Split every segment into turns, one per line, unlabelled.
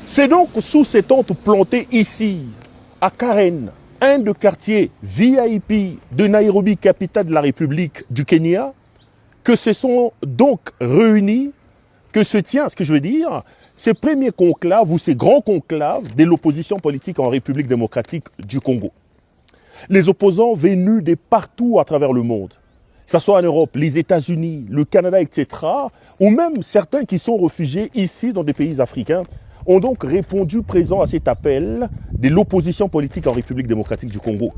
C'est donc sous ces tentes plantées ici, à Karen, un des quartiers VIP de Nairobi, capitale de la République du Kenya, que se sont donc réunis, que se tient, ce que je veux dire, ces premiers conclaves ou ces grands conclaves de l'opposition politique en République démocratique du Congo. Les opposants venus de partout à travers le monde, que ce soit en Europe, les États-Unis, le Canada, etc., ou même certains qui sont réfugiés ici dans des pays africains, ont donc répondu présent à cet appel de l'opposition politique en République démocratique du Congo.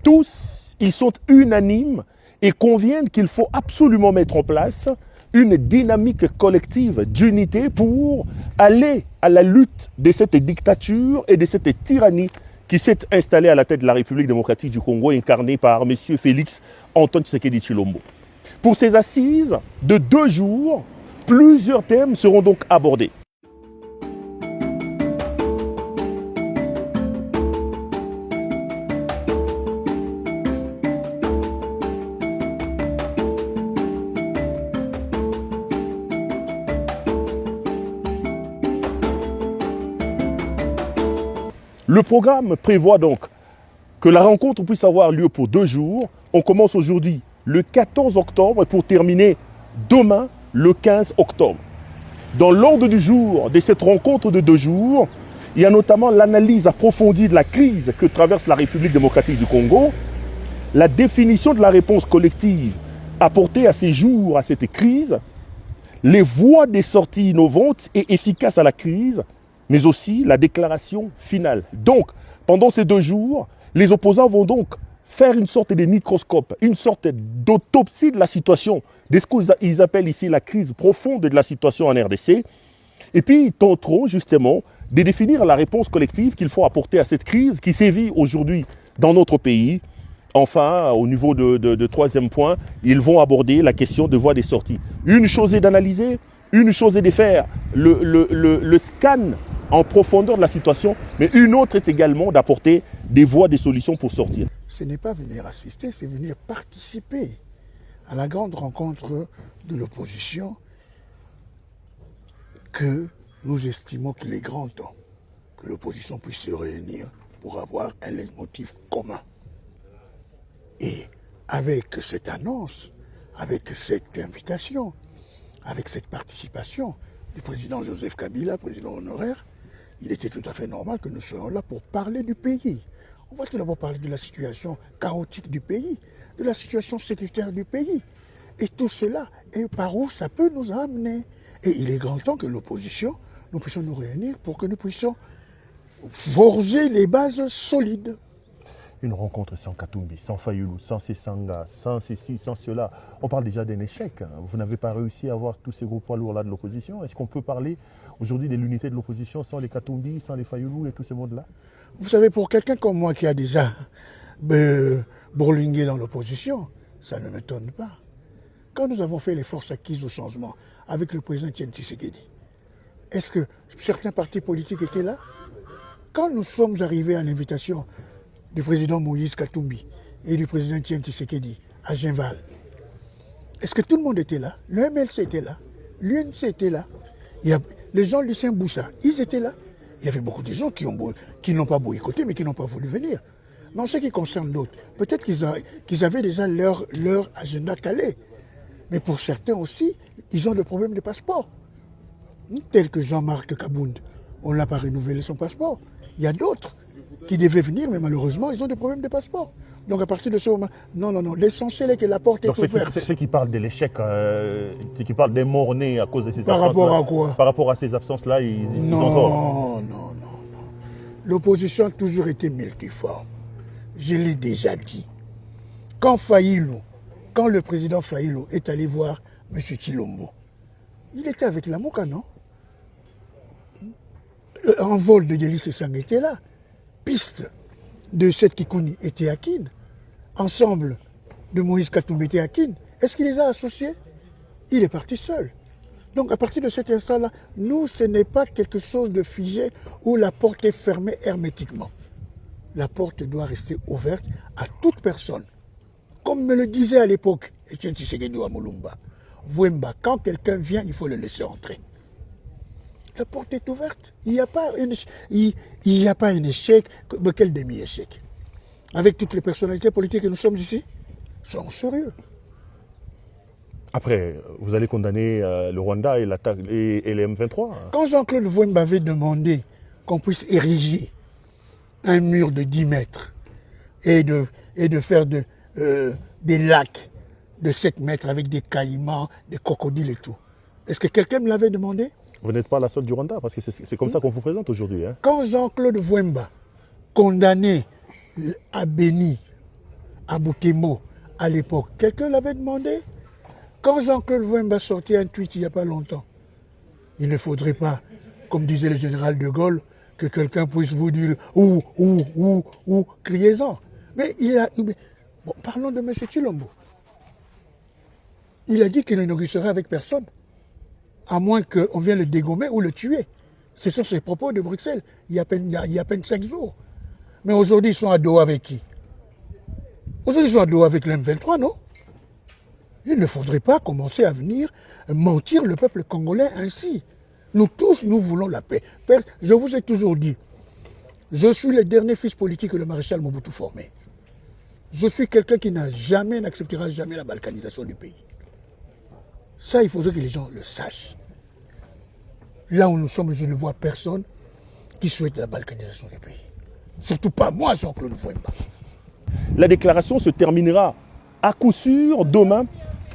Tous, ils sont unanimes et conviennent qu'il faut absolument mettre en place une dynamique collective d'unité pour aller à la lutte de cette dictature et de cette tyrannie qui s'est installée à la tête de la République démocratique du Congo, incarnée par M. Félix Antoine Tshisekedi Tshilombo. Pour ces assises de 2 jours, plusieurs thèmes seront donc abordés. Le programme prévoit donc que la rencontre puisse avoir lieu pour 2 jours. On commence aujourd'hui le 14 octobre pour terminer demain le 15 octobre. Dans l'ordre du jour de cette rencontre de 2 jours, il y a notamment l'analyse approfondie de la crise que traverse la République démocratique du Congo, la définition de la réponse collective apportée à ces jours, à cette crise, les voies des sorties innovantes et efficaces à la crise, mais aussi la déclaration finale. Donc, pendant ces 2 jours, les opposants vont donc faire une sorte de microscope, une sorte d'autopsie de la situation, de ce qu'ils appellent ici la crise profonde de la situation en RDC, et puis ils tenteront justement de définir la réponse collective qu'il faut apporter à cette crise qui sévit aujourd'hui dans notre pays. Enfin, au niveau de 3e point, ils vont aborder la question de voies des sorties. Une chose est d'analyser, une chose est de faire le scan en profondeur de la situation, mais une autre est également d'apporter des voies, des solutions pour sortir.
Ce n'est pas venir assister, c'est venir participer à la grande rencontre de l'opposition que nous estimons qu'il est grand temps que l'opposition puisse se réunir pour avoir un leitmotiv commun. Et avec cette annonce, avec cette invitation, avec cette participation du président Joseph Kabila, président honoraire, il était tout à fait normal que nous soyons là pour parler du pays. On va tout d'abord parler de la situation chaotique du pays, de la situation sécuritaire du pays. Et tout cela, et par où ça peut nous amener. Et il est grand temps que l'opposition, nous puissions nous réunir pour que nous puissions forger les bases solides.
une rencontre sans Katumbi, sans Fayulu, sans Sessanga, sans ceci, sans cela. On parle déjà d'un échec. Vous n'avez pas réussi à avoir tous ces gros poids lourds-là de l'opposition. Est-ce qu'on peut parler aujourd'hui de l'unité de l'opposition sans les Katumbi, sans les Fayulu et tous ces mondes-là?
Vous savez, pour quelqu'un comme moi qui a déjà bourlingué dans l'opposition, ça ne m'étonne pas. Quand nous avons fait les forces acquises au changement avec le président Etienne Tshisekedi, est-ce que certains partis politiques étaient là? Quand nous sommes arrivés à l'invitation du président Moïse Katumbi et du président Etienne Tshisekedi à Genval, est-ce que tout le monde était là? Le MLC était là, l'UNC était là, les gens de Lucien Boussa, ils étaient là. Il y avait beaucoup de gens qui n'ont pas boycotté, mais qui n'ont pas voulu venir. Mais en ce qui concerne d'autres, peut-être qu'ils avaient déjà leur agenda calé. Mais pour certains aussi, ils ont des problèmes de passeport. Tel que Jean-Marc Kabound, on n'a pas renouvelé son passeport. Il y a d'autres qui devaient venir, mais malheureusement, ils ont des problèmes de passeport. Donc à partir de ce moment, non, l'essentiel est que la porte est ouverte.
C'est qui parle de l'échec, c'est qui parle des morts-nés à cause de ces absences.
Par rapport à quoi?
Par rapport à ces absences-là, ils ont tort.
Non. L'opposition a toujours été multiforme. Je l'ai déjà dit. Quand le président Fayulu est allé voir M. Chilombo, il était avec la Moka, non? En vol de Yeli Sessang était là. Piste de Seth Kikouni était à Kin. Ensemble de Moïse Katumbi était à Kin. Est-ce qu'il les a associés? Il est parti seul. Donc à partir de cet instant-là, nous, ce n'est pas quelque chose de figé où la porte est fermée hermétiquement. La porte doit rester ouverte à toute personne. Comme me le disait à l'époque Etienne Tshisekedi à Moulumba, Vouemba, quand quelqu'un vient, il faut le laisser entrer. La porte est ouverte. Il n'y a pas un échec, mais quel demi-échec. Avec toutes les personnalités politiques que nous sommes ici, soyons sérieux.
Après, vous allez condamner le Rwanda et les M23.
Quand Jean-Claude Vouemba avait demandé qu'on puisse ériger un mur de 10 mètres et de faire des lacs de 7 mètres avec des caïmans, des crocodiles et tout, est-ce que quelqu'un me l'avait demandé?
Vous n'êtes pas à la solde du Rwanda, parce que c'est comme ça qu'on vous présente aujourd'hui. Hein.
Quand Jean-Claude Vouemba condamnait à Béni, à Bukemo, à l'époque, quelqu'un l'avait demandé? Quand Jean-Claude Vouemba sortait un tweet il n'y a pas longtemps, il ne faudrait pas, comme disait le général de Gaulle, que quelqu'un puisse vous dire ou, criez-en. Mais bon, parlons de M. Chilombo. Il a dit qu'il ne négocierait avec personne, à moins qu'on vienne le dégommer ou le tuer. Ce sont ses propos de Bruxelles, il y a à peine 5 jours. Mais aujourd'hui, ils sont à Doha avec qui? Aujourd'hui, ils sont à Doha avec l'M23, non? Il ne faudrait pas commencer à venir mentir le peuple congolais ainsi. Nous tous, nous voulons la paix. Père, je vous ai toujours dit, je suis le dernier fils politique que le maréchal Mobutu formé. Je suis quelqu'un qui n'acceptera jamais la balkanisation du pays. Ça, il faudrait que les gens le sachent. Là où nous sommes, je ne vois personne qui souhaite la balkanisation du pays. Surtout pas moi, Jean-Claude Vouemba.
La déclaration se terminera à coup sûr demain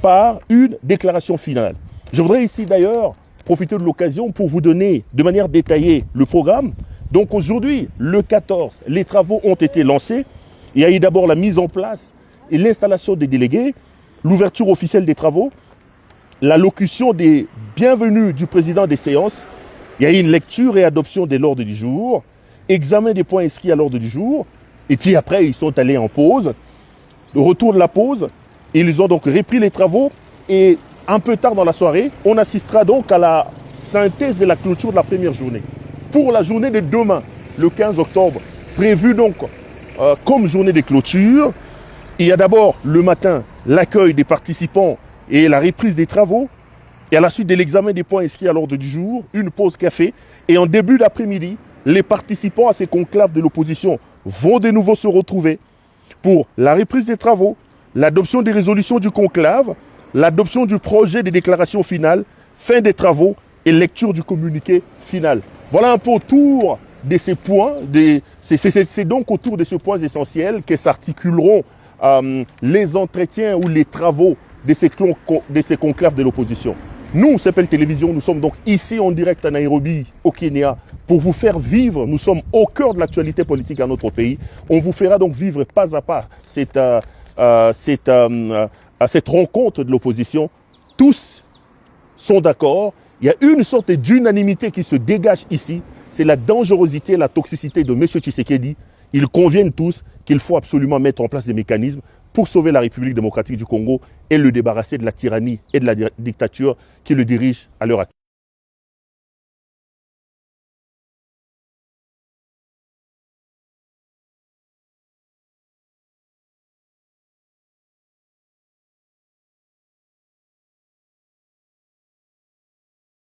par une déclaration finale. Je voudrais ici d'ailleurs profiter de l'occasion pour vous donner de manière détaillée le programme. Donc aujourd'hui, le 14, les travaux ont été lancés. Il y a eu d'abord la mise en place et l'installation des délégués, l'ouverture officielle des travaux, l'allocution des bienvenus du président des séances. Il y a eu une lecture et adoption de l'ordre du jour, examen des points inscrits à l'ordre du jour, et puis après ils sont allés en pause. Le retour de la pause, ils ont donc repris les travaux et un peu tard dans la soirée, on assistera donc à la synthèse de la clôture de la première journée. Pour la journée de demain, le 15 octobre, prévue donc comme journée de clôture, il y a d'abord le matin l'accueil des participants et la reprise des travaux, et à la suite de l'examen des points inscrits à l'ordre du jour, une pause café, et en début d'après-midi, les participants à ces conclaves de l'opposition vont de nouveau se retrouver pour la reprise des travaux, l'adoption des résolutions du conclave, l'adoption du projet de déclaration finale, fin des travaux et lecture du communiqué final. Voilà un peu autour de ces points, c'est donc autour de ces points essentiels que s'articuleront les entretiens ou les travaux de ces conclaves de l'opposition. Nous, CPL Télévision, nous sommes donc ici en direct à Nairobi, au Kenya, pour vous faire vivre, nous sommes au cœur de l'actualité politique à notre pays, on vous fera donc vivre pas à pas cette rencontre de l'opposition. Tous sont d'accord, il y a une sorte d'unanimité qui se dégage ici, c'est la dangerosité, la toxicité de M. Tshisekedi. Ils conviennent tous qu'il faut absolument mettre en place des mécanismes pour sauver la République démocratique du Congo et le débarrasser de la tyrannie et de la dictature qui le dirige à l'heure actuelle.